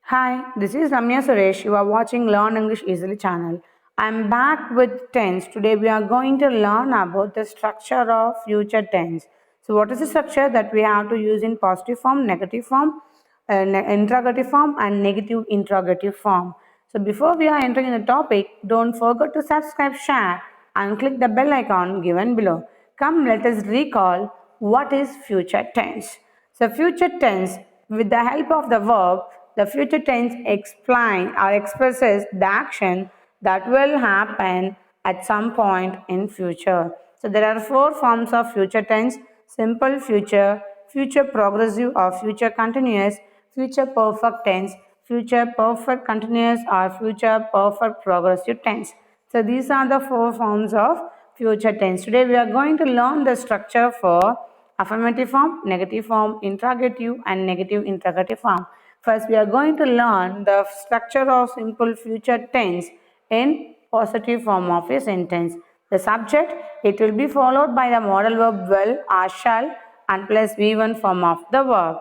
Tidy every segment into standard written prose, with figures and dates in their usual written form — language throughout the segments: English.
Hi, this is Ramya Suresh. You are watching Learn English Easily channel. I'm back with tense. Today we are going to learn about the structure of future tense. So what is the structure that we have to use in positive form, negative form, interrogative form and negative interrogative form. So before we are entering in the topic, don't forget to subscribe, share and click the bell icon given below. Come let us recall what is future tense. So future tense, with the help of the verb, the future tense explain or expresses the action that will happen at some point in future. So there are four forms of future tense: simple future, future progressive or future continuous, future perfect tense, future perfect continuous or future perfect progressive tense. So these are the four forms of future tense. Today we are going to learn the structure for affirmative form, negative form, interrogative and negative interrogative form. First we are going to learn the structure of simple future tense in positive form of a sentence. The subject, it will be followed by the modal verb will or shall and plus V1 form of the verb.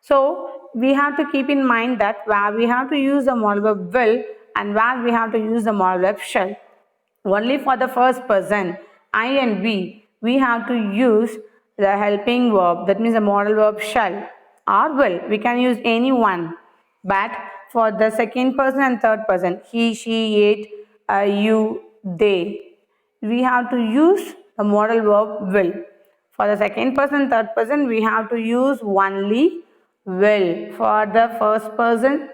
So we have to keep in mind that where we have to use the modal verb will and where we have to use the modal verb shall. Only for the first person, I and we have to use the helping verb, that means the modal verb shall or will. We can use any one. But for the second person and third person, he, she, it, you, they, we have to use the modal verb will. For the second person, third person, we have to use only will. For the first person,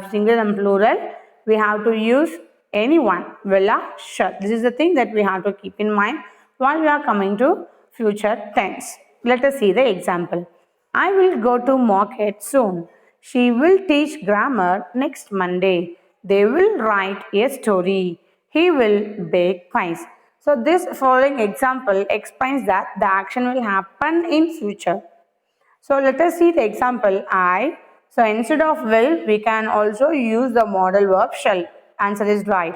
singular and plural, we have to use anyone, will or shall. This is the thing that we have to keep in mind while we are coming to future tense. Let us see the example. I will go to market soon. She will teach grammar next Monday. They will write a story. He will bake pies. So this following example explains that the action will happen in future. So let us see the example I. So instead of will, we can also use the modal verb shall. Answer is right.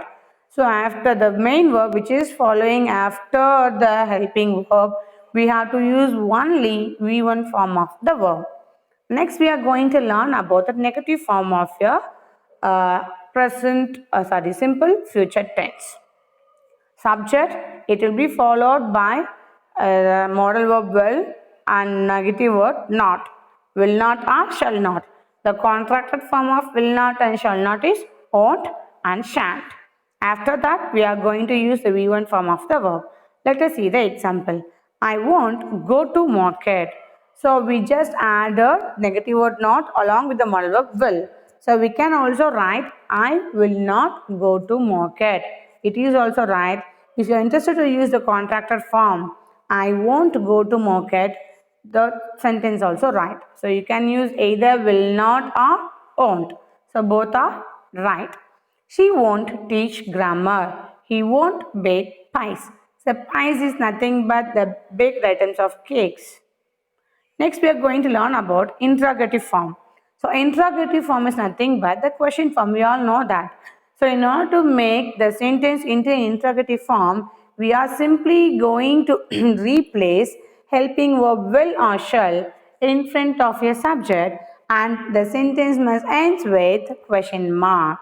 So after the main verb which is following after the helping verb, we have to use only V1 form of the verb. Next we are going to learn about the negative form of your simple future tense. Subject, it will be followed by modal verb will and negative word not. Will not or shall not. The contracted form of will not and shall not is won't and shan't. After that, we are going to use the V1 form of the verb. Let us see the example. I won't go to market. So we just added negative word not along with the modal verb will. So we can also write I will not go to market. It is also right. If you are interested to use the contracted form, I won't go to market, the sentence also right. So you can use either will not or won't. So both are right. She won't teach grammar. He won't bake pies. So pies is nothing but the baked items of cakes. Next, we are going to learn about interrogative form. So, interrogative form is nothing but the question form. We all know that. So, in order to make the sentence into an interrogative form, we are simply going to replace helping verb will or shall in front of a subject, and the sentence must end with question mark.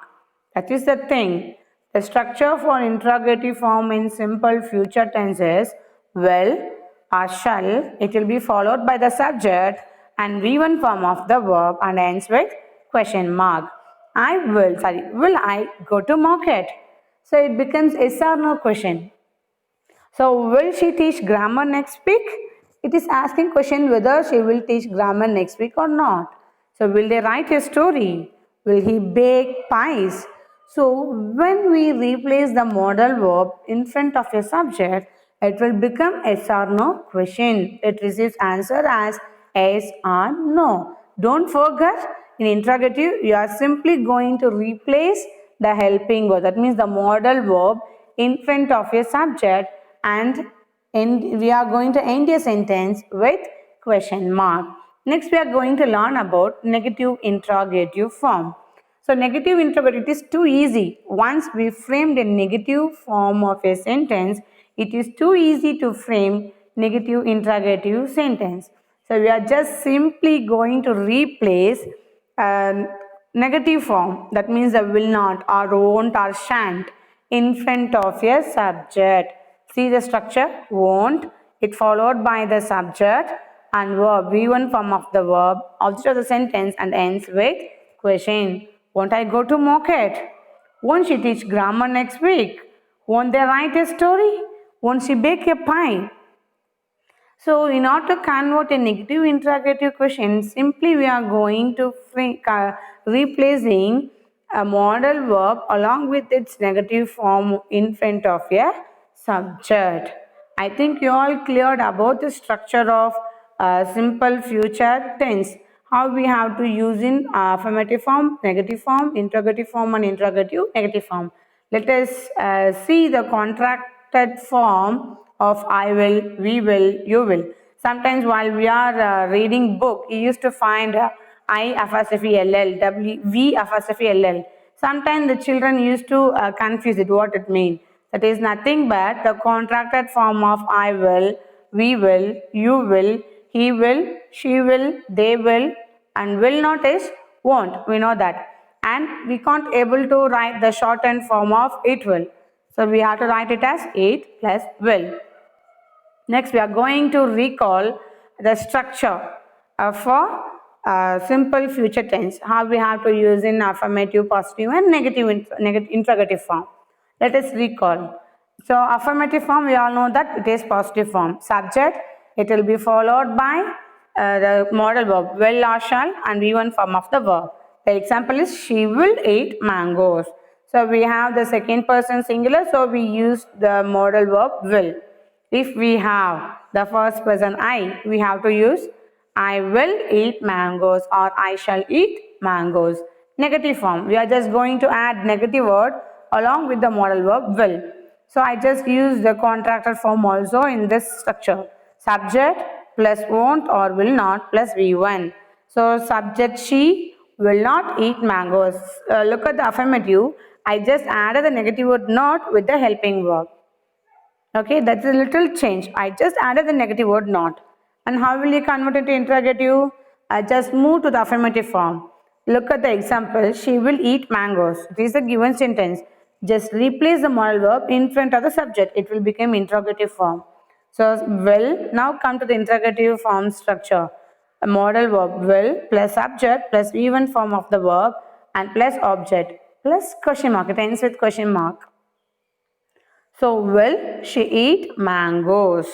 That is the thing. The structure for interrogative form in simple future tense is will or shall. It will be followed by the subject and V1 form of the verb and ends with question mark. Will I go to market? So it becomes yes or no question. So will she teach grammar next week? It is asking question whether she will teach grammar next week or not. So will they write a story? Will he bake pies? So when we replace the modal verb in front of a subject, it will become yes or no question. It receives answer as yes or no. Don't forget, in interrogative, you are simply going to replace the helping verb. That means the modal verb in front of a subject, and we are going to end a sentence with question mark. Next, we are going to learn about negative interrogative form. So, negative interrogative is too easy. Once we framed a negative form of a sentence, it is too easy to frame negative interrogative sentence. So, we are just simply going to replace negative form, that means the will not or won't or shan't in front of a subject. See the structure, won't, it followed by the subject and verb, V1 form of the verb, object of the sentence and ends with question. Won't I go to market? Won't she teach grammar next week? Won't they write a story? Won't she bake a pie? So in order to convert a negative interrogative question, simply we are going to replacing a modal verb along with its negative form in front of a subject. I think you all cleared about the structure of simple future tense. How we have to use in affirmative form, negative form, interrogative form and interrogative negative form. Let us see the contracted form of I will, we will, you will. Sometimes while we are reading book, you used to find I apostrophe LL, W, V apostrophe LL. Sometimes the children used to confuse it, what it means. That is nothing but the contracted form of I will, we will, you will, he will, she will, they will, and will not is won't. We know that. And we can't able to write the shortened form of it will. So we have to write it as it plus will. Next, we are going to recall the structure for simple future tense. How we have to use in affirmative, positive, and negative interrogative form. Let us recall. So, affirmative form, we all know that it is positive form. Subject, it will be followed by the modal verb, will or shall, and V1 form of the verb. The example is, she will eat mangoes. So, we have the second person singular, so we use the modal verb will. If we have the first person I, we have to use I will eat mangoes or I shall eat mangoes. Negative form, we are just going to add negative word along with the modal verb will. So I just use the contracted form also in this structure. Subject plus won't or will not plus V1. So subject, she will not eat mangoes. Look at the affirmative. I just added the negative word not with the helping verb. Okay, that's a little change. I just added the negative word not. And how will you convert it to interrogative? I just move to the affirmative form. Look at the example. She will eat mangoes. It is a given sentence. Just replace the modal verb in front of the subject. It will become interrogative form. So, will, now come to the interrogative form structure. A modal verb will plus subject plus V1 form of the verb and plus object plus question mark. It ends with question mark. So, will she eat mangoes?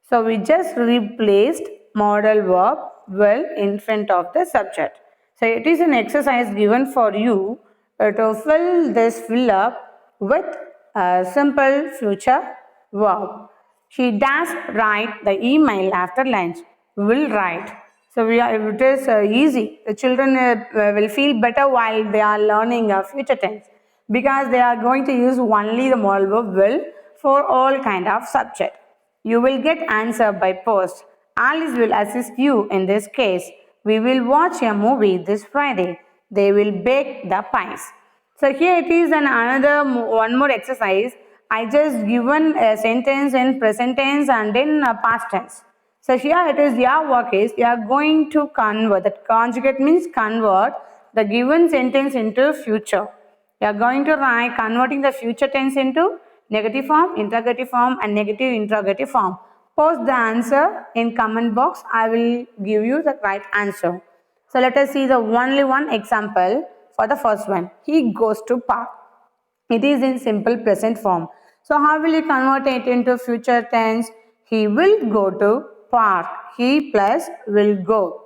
So, we just replaced modal verb will in front of the subject. So, it is an exercise given for you to fill up with a simple future verb. She does write the email after lunch. Will write. So, it is easy. The children will feel better while they are learning future tense, because they are going to use only the modal verb will for all kind of subject. You will get answer by post. Alice will assist you in this case. We will watch a movie this Friday. They will bake the pies. So here it is one more exercise. I just given a sentence in present tense and in past tense. So here it is, your work is you are going to convert. That conjugate means convert the given sentence into future. You are going to write converting the future tense into negative form, interrogative form and negative interrogative form. Post the answer in comment box. I will give you the right answer. So let us see the only one example for the first one. He goes to park. It is in simple present form. So how will you convert it into future tense? He will go to park. He plus will go.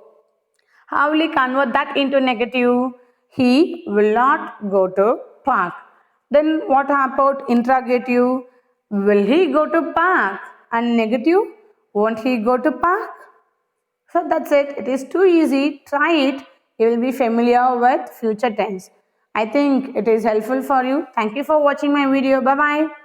How will you convert that into negative? He will not go to park. Then what about interrogative? Will he go to park? And negative, won't he go to park? So that's it. It is too easy. Try it. You will be familiar with future tense. I think it is helpful for you. Thank you for watching my video. Bye-bye.